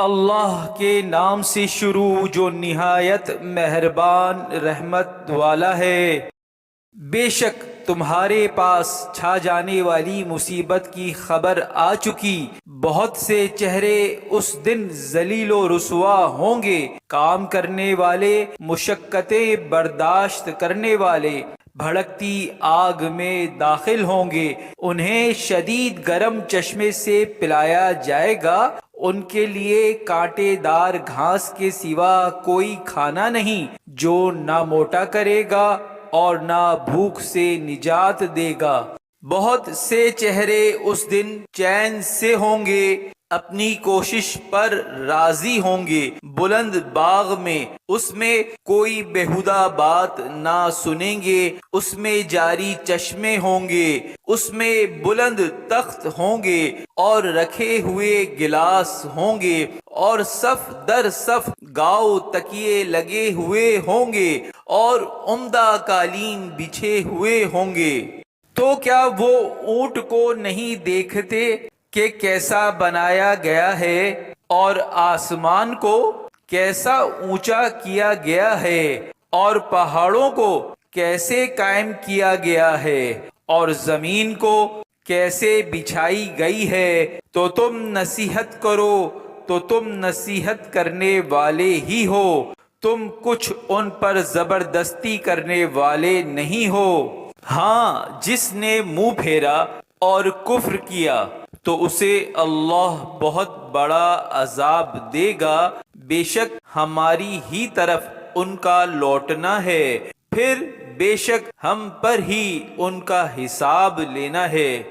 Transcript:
اللہ کے نام سے شروع جو نہایت مہربان رحمت والا ہے۔ بے شک تمہارے پاس چھا جانے والی مصیبت کی خبر آ چکی، بہت سے چہرے اس دن ذلیل و رسوا ہوں گے، کام کرنے والے، مشقتیں برداشت کرنے والے بھڑکتی آگ میں داخل ہوں گے، انہیں شدید گرم چشمے سے پلایا جائے گا، ان کے لیے کانٹے دار گھاس کے سوا کوئی کھانا نہیں جو نہ موٹا کرے گا اور نہ بھوک سے نجات دے گا۔ بہت سے چہرے اس دن چین سے ہوں گے، اپنی کوشش پر راضی ہوں گے، بلند باغ میں، اس میں کوئی بیہودہ بات نہ سنیں گے، اس میں جاری چشمے ہوں گے، اس میں بلند تخت ہوں گے اور رکھے ہوئے گلاس ہوں گے، اور صف در صف گاؤ تکیے لگے ہوئے ہوں گے اور عمدہ قالین بچھے ہوئے ہوں گے۔ تو کیا وہ اونٹ کو نہیں دیکھتے کہ کیسا بنایا گیا ہے، اور آسمان کو کیسا اونچا کیا گیا ہے، اور پہاڑوں کو کیسے قائم کیا گیا ہے، اور زمین کو کیسے بچھائی گئی ہے؟ تو تم نصیحت کرو، تو تم نصیحت کرنے والے ہی ہو، تم کچھ ان پر زبردستی کرنے والے نہیں ہو۔ ہاں، جس نے منہ پھیرا اور کفر کیا تو اسے اللہ بہت بڑا عذاب دے گا، بے شک ہماری ہی طرف ان کا لوٹنا ہے، پھر بے شک ہم پر ہی ان کا حساب لینا ہے۔